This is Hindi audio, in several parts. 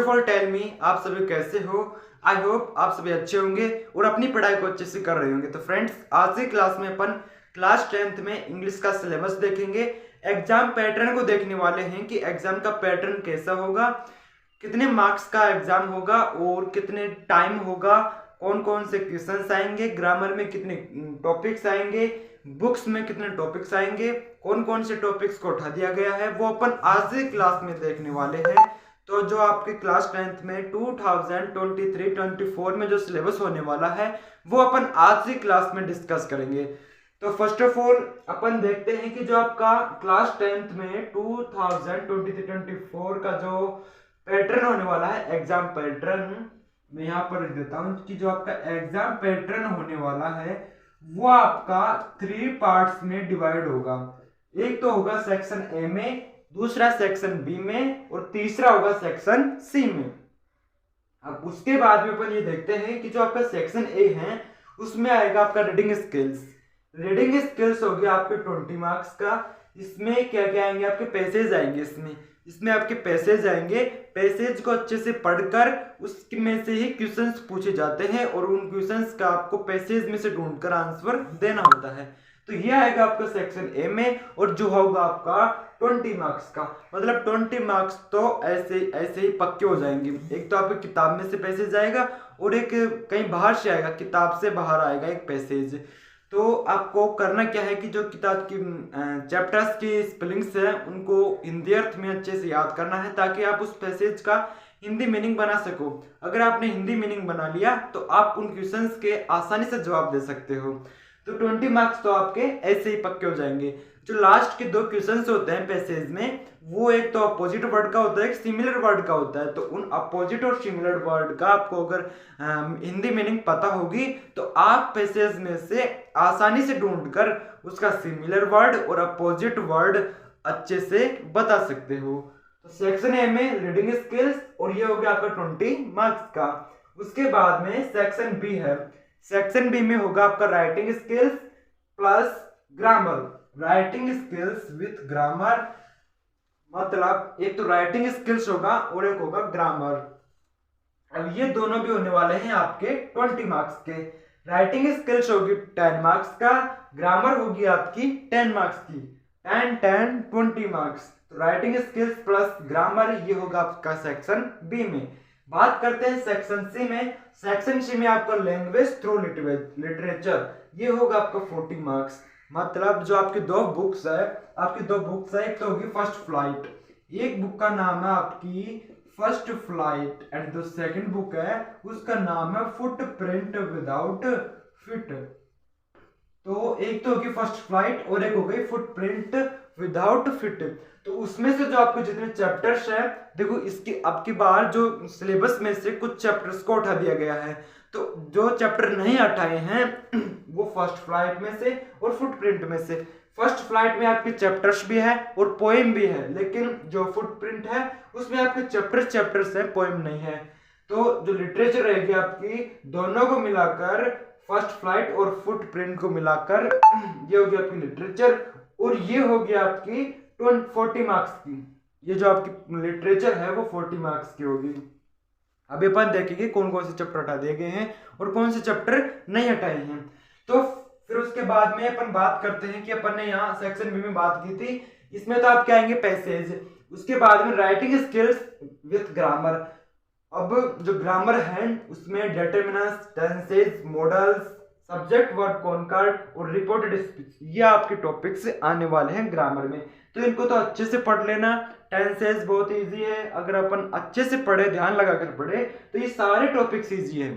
ऑफ ऑल टेल मी, आप सभी कैसे हो। आई होप आप सभी अच्छे होंगे और अपनी पढ़ाई को अच्छे से कर रहे होंगे। तो फ्रेंड्स, आज की क्लास में अपन क्लास 10th में इंग्लिश का सिलेबस देखेंगे। एग्जाम पैटर्न को देखने वाले हैं कि एग्जाम का पैटर्न कैसा होगा, कितने मार्क्स का एग्जाम होगा और कितने टाइम होगा, कौन कौन से क्वेश्चंस आएंगे, ग्रामर में कितने टॉपिक्स आएंगे, बुक्स में कितने टॉपिक्स आएंगे, कौन कौन से टॉपिक्स को उठा दिया गया है, वो अपन आज की क्लास में देखने वाले हैं। तो जो आपके क्लास 10th में 2023-24 में जो सिलेबस होने वाला है वो अपन आज की क्लास में डिस्कस करेंगे। तो फर्स्ट ऑफ ऑल अपन देखते हैं कि जो आपका क्लास 10th में 2023-24 का जो पैटर्न होने वाला है, एग्जाम पैटर्न मैं यहाँ पर लिख देता हूँ कि जो आपका एग्जाम पैटर्न होने वाला है वो आपका 3 पार्ट्स में डिवाइड होगा। एक तो होगा सेक्शन ए में, दूसरा सेक्शन बी में और तीसरा होगा सेक्शन सी में। अब उसके बाद में अपन ये देखते हैं कि जो आपका सेक्शन ए है उसमें आएगा आपका रीडिंग स्किल्स। रीडिंग स्किल्स हो गया आपके 20 मार्क्स का। इसमें क्या क्या आएंगे, आपके पैसेज आएंगे। इसमें आपके पैसेज आएंगे। पैसेज को अच्छे से पढ़कर उसमें से ही क्वेश्चंस पूछे जाते हैं और उन क्वेश्चंस का आपको पैसेज में से ढूंढकर आंसर देना होता है। तो ये आएगा आपका सेक्शन ए में और जो होगा आपका 20 मार्क्स का। मतलब 20 मार्क्स तो ऐसे ही पक्के हो जाएंगे। एक तो आपकी किताब में से पैसेज आएगा और एक कहीं बाहर से आएगा, किताब से बाहर आएगा एक पैसेज। तो आपको करना क्या है कि जो किताब की चैप्टर्स की स्पेलिंग्स है उनको हिंदी अर्थ में अच्छे से याद करना है ताकि आप उस पैसेज का हिंदी मीनिंग बना सको। अगर आपने हिंदी मीनिंग बना लिया तो आप उन क्वेश्चंस के आसानी से जवाब दे सकते हो। तो 20 मार्क्स तो आपके ऐसे ही पक्के हो जाएंगे। जो लास्ट के 2 क्वेश्चंस होते हैं पैसेज में, वो एक तो अपोजिट वर्ड का होता है, एक सिमिलर वर्ड का होता है। तो उन अपोजिट और सिमिलर वर्ड का आपको अगर हिंदी मीनिंग पता होगी तो आप पैसेज में से आसानी से ढूंढकर उसका सिमिलर वर्ड और अपोजिट वर्ड अच्छे से बता सकते हो। तो सेक्शन ए में रीडिंग स्किल्स और ये हो गया आपका 20 मार्क्स का। उसके बाद में सेक्शन बी है। सेक्शन बी में होगा आपका writing skills plus grammar. Writing skills with grammar, मतलब एक तो राइटिंग स्किल्स होगा और एक होगा ग्रामर। अब ये दोनों भी होने वाले हैं आपके 20 मार्क्स के। राइटिंग स्किल्स होगी 10 मार्क्स का, ग्रामर होगी आपकी 10 मार्क्स की। 10 10 20 मार्क्स। तो राइटिंग स्किल्स प्लस ग्रामर ये होगा आपका सेक्शन बी में। बात करते हैं सेक्शन सी में। सेक्शन सी में आपका लैंग्वेज थ्रू लिटरेचर ये होगा आपका 40 मार्क्स। मतलब जो आपकी 2 बुक्स है, एक तो होगी फर्स्ट फ्लाइट। एक बुक का नाम है आपकी फर्स्ट फ्लाइट एंड जो सेकंड बुक है उसका नाम है फुटप्रिंट विदाउट फिट। तो एक तो होगी फर्स्ट फ्लाइट और एक हो गई फुटप्रिंट विदाउट फिट। तो उसमें से जो आपके जितने चैप्टर्स हैं, देखो इसकी अब की बार जो सिलेबस में से कुछ चैप्टर्स को उठा दिया गया है। तो जो चैप्टर नहीं हटाए हैं वो फर्स्ट फ्लाइट में से और फुटप्रिंट में से। फर्स्ट फ्लाइट में आपके चैप्टर्स भी है और पोएम भी है, लेकिन जो फुटप्रिंट है उसमें आपके चैप्टर्स है, पोएम नहीं है। तो जो लिटरेचर रहेगी आपकी, दोनों को मिलाकर फर्स्ट फ्लाइट और फुटप्रिंट को मिलाकर ये होगी आपकी लिटरेचर और ये होगी आपकी 40 मार्क्स की। ये जो आपकी लिटरेचर है वो 40 मार्क्स की होगी। अभी अपन देखेंगे कौन कौन से चैप्टर हटा दिए गए हैं और कौन से चैप्टर नहीं हटाए हैं। तो फिर उसके बाद में अपन बात करते हैं कि अपन ने यहाँ सेक्शन बी में बात की थी, इसमें तो आप क्या आएंगे पैसेज। उसके बाद में राइटिंग स्किल्स विथ ग्रामर। अब जो ग्रामर है उसमें determiners, tenses, modals, subject verb concord और रिपोर्टेड स्पीच ये आपके टॉपिक्स आने वाले हैं ग्रामर में। तो इनको तो अच्छे से पढ़ लेना। टेंसेस बहुत इजी है, अगर अपन अच्छे से पढ़े, ध्यान लगाकर पढ़े तो ये सारे टॉपिक्स इजी है,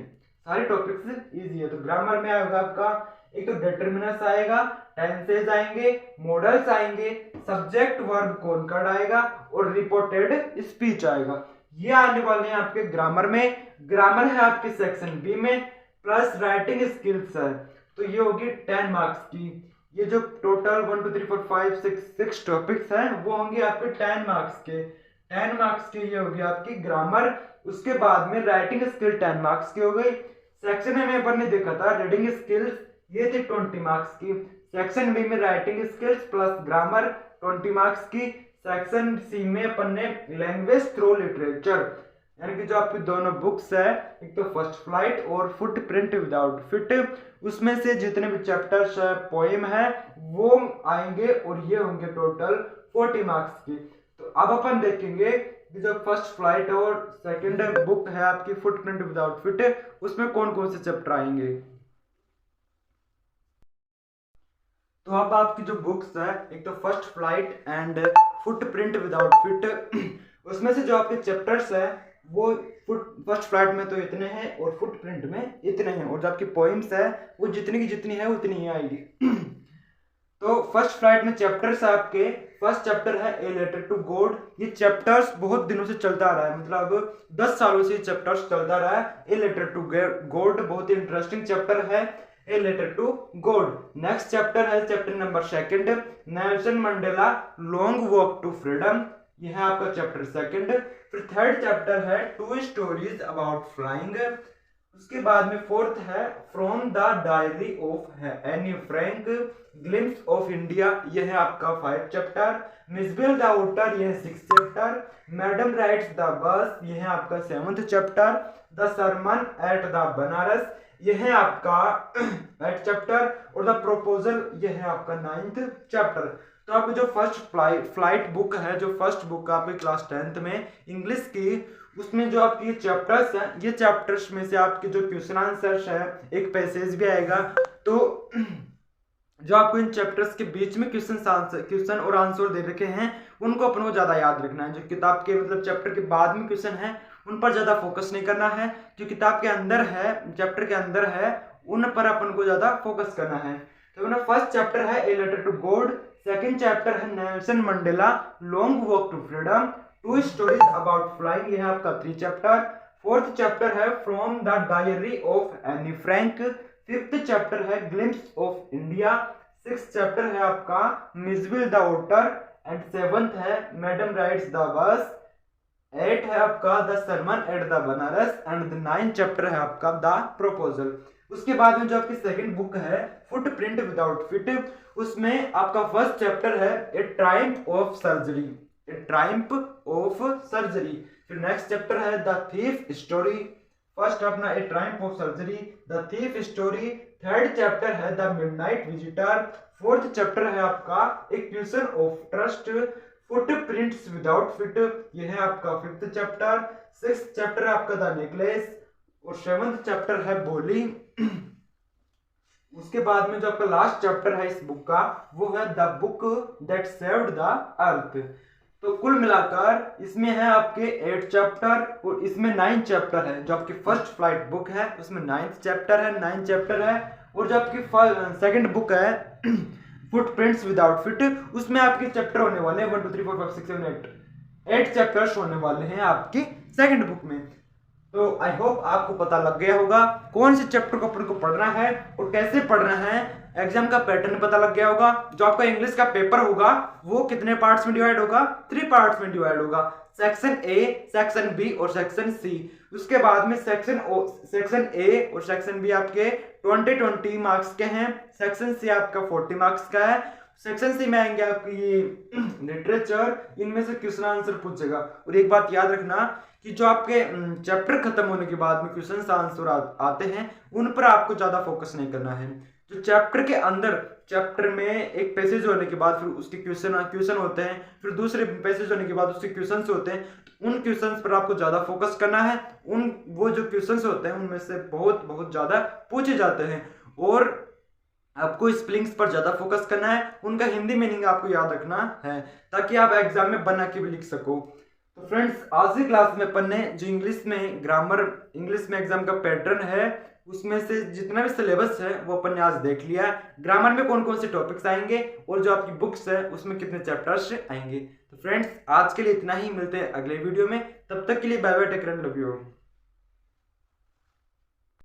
तो ग्रामर में आएगा आपका एक तो डिटरमिनर्स आएगा, टेंसेस आएंगे, मॉडल्स आएंगे, सब्जेक्ट वर्ब कॉनकॉर्ड आएगा और रिपोर्टेड स्पीच आएगा। ये आने वाले हैं आपके ग्रामर में। ग्रामर है आपके सेक्शन बी में प्लस राइटिंग स्किल्स है, तो ये होगी 10 मार्क्स की। ये जो टोटल 1 2 3 4 5 6 टॉपिक्स हैं वो होंगे आपके 10 मार्क्स के। 10 मार्क्स की ये होगी आपकी ग्रामर। उसके बाद में राइटिंग स्किल 10 मार्क्स की हो गई। सेक्शन ए में अपन ने देखा था रीडिंग स्किल्स, ये थी 20 मार्क्स की। सेक्शन बी में writing skills plus grammar 20 marks की। सेक्शन सी में अपन ने लैंग्वेज थ्रू लिटरेचर, यानी कि जो आपकी दोनों बुक्स है, एक तो फर्स्ट फ्लाइट और फुटप्रिंट विदाउट फिट, उसमें से जितने भी चैप्टर्स है, पोएम है, वो आएंगे और ये होंगे टोटल 40 मार्क्स की। तो अब अपन देखेंगे कि जो फर्स्ट फ्लाइट और सेकंड बुक है आपकी फुटप्रिंट विदाउट फिट, उसमें कौन कौन से चैप्टर आएंगे। तो अब आपकी जो बुक्स है, एक तो first flight and footprint without feet, उसमें से जो आपके चैप्टर्स है वो फर्स्ट फ्लाइट में तो इतने हैं और फुटप्रिंट में इतने हैं, और जो आपकी पोइम्स है वो जितनी की जितनी है उतनी ही आएगी। तो फर्स्ट फ्लाइट में चैप्टर्स है आपके, फर्स्ट चैप्टर है ए लेटर टू गॉड। ये चैप्टर्स बहुत दिनों से चलता आ रहा है, मतलब 10 सालों से ये चैप्टर्स चलता रहा है। ए लेटर टू गॉड बहुत ही इंटरेस्टिंग चैप्टर है, a letter to God. Next chapter है chapter number 2, Nelson Mandela long walk to freedom, यह है आपका चैप्टर 2। फिर थर्ड चैप्टर है 2 स्टोरीज अबाउट फ्लाइंग। उसके बाद में फोर्थ है from the diary of Anne Frank, glimpse of India, यह है आपका 5 चैप्टर। मिसबेल द आउटर, यह है 6 chapter. Madam rights the bus, यह है आपका 7th chapter. The sermon at the Benares, यह है आपका 8th चैप्टर। और द प्रपोजल, यह है आपका 9th चैप्टर। तो आपकी जो फर्स्ट फ्लाइट बुक है, जो फर्स्ट बुक आपकी क्लास 10th में इंग्लिश की, उसमें जो आपके चैप्टर्स हैं, ये चैप्टर्स में से आपके जो क्वेश्चन आंसर्स है, एक पैसेज भी आएगा। तो जो आपको इन चैप्टर्स के बीच में क्वेश्चन और आंसर दे रखे हैं, उनको अपन को ज्यादा याद रखना है। जो किताब के मतलब चैप्टर के बाद में क्वेश्चन है, उन पर ज्यादा फोकस नहीं करना है। जो किताब के अंदर है, चैप्टर के अंदर है, उन पर अपन को ज्यादा फोकस करना है। तो फर्स्ट चैप्टर है a letter to God, second chapter है Nelson Mandela long walk to freedom, 2 stories about flying, यह है आपका 3 चैप्टर। फोर्थ चैप्टर है from the diary of Anne Frank, 5th chapter है glimpses of India, 6th chapter है आपका मिसविल द आउटर, एंड 7th है मैडम राइट्स द बस, 8 है आपका the sermon at the Benares, and the 9th chapter है आपका द प्रपोजल। उसके बाद में जो आपकी सेकंड बुक है फुटप्रिंट विदाउट फिट, उसमें आपका फर्स्ट चैप्टर है a triumph of surgery, a triumph of surgery. फिर नेक्स्ट चैप्टर है द थीफ स्टोरी, फर्स्ट अपना a triumph of surgery, the thief story. Third chapter है the midnight visitor, fourth chapter है आपका a question of trust, footprints without fit, यह है आपका 5th चैप्टर। 6th चैप्टर है आपका द नेकलेस, और 7th चैप्टर है बोली। उसके बाद में जो आपका लास्ट चैप्टर है इस बुक का, वो है the book that saved the earth. तो कुल मिलाकर इसमें है आपके 8 चैप्टर और इसमें 9 चैप्टर है। जो आपकी फर्स्ट फ्लाइट बुक है उसमें 9th चैप्टर है, 9 चैप्टर है। और जो आपकी सेकंड बुक है फुटप्रिंट्स विदाउट फिट, उसमें आपके चैप्टर होने वाले हैं 1 2 3 4 5 6 7 8 चैप्टर्स होने वाले हैं आपकी सेकंड बुक में। तो आई होप आपको पता लग गया होगा कौन से चैप्टर को अपन को पढ़ना है और कैसे पढ़ना है। एग्जाम का पैटर्न पता लग गया होगा। जो आपका इंग्लिश का पेपर होगा वो कितने पार्ट्स में डिवाइड होगा, 3 पार्ट्स में डिवाइड होगा, सेक्शन ए, सेक्शन बी और सेक्शन सी। उसके बाद में सेक्शन ए और सेक्शन बी आपके 20 मार्क्स के हैं, सेक्शन सी आपका 40 मार्क्स का है। सेक्शन सी में आएंगे आपकी लिटरेचर, इनमें से क्वेश्चन आंसर पूछेगा। और एक बात याद रखना कि जो आपके चैप्टर खत्म होने के बाद में क्वेश्चन आंसर आते हैं, उन पर आपको ज्यादा फोकस नहीं करना है। जो चैप्टर के अंदर, चैप्टर में एक पैसेज होने के बाद फिर उसके क्वेश्चन होते हैं, फिर दूसरे पैसेज होने के बाद उसके क्वेश्चन होते हैं, उन क्वेश्चंस पर आपको ज्यादा फोकस करना है। वो जो क्वेश्चंस होते हैं उनमें से बहुत ज्यादा पूछे जाते हैं, और आपको स्पेलिंग्स पर ज्यादा फोकस करना है, उनका हिंदी मीनिंग आपको याद रखना है, ताकि आप एग्जाम में बना के भी लिख सको। तो फ्रेंड्स, आज की क्लास में अपन ने जो इंग्लिश में ग्रामर, इंग्लिश में एग्जाम का पैटर्न है, उसमें से जितना भी सिलेबस है वो अपन ने आज देख लिया। ग्रामर में कौन कौन से टॉपिक्स आएंगे और जो आपकी बुक्स है उसमें कितने चैप्टर्स आएंगे। तो फ्रेंड्स, आज के लिए इतना ही, मिलते हैं अगले वीडियो में। तब तक के लिए bye bye, take care, love you.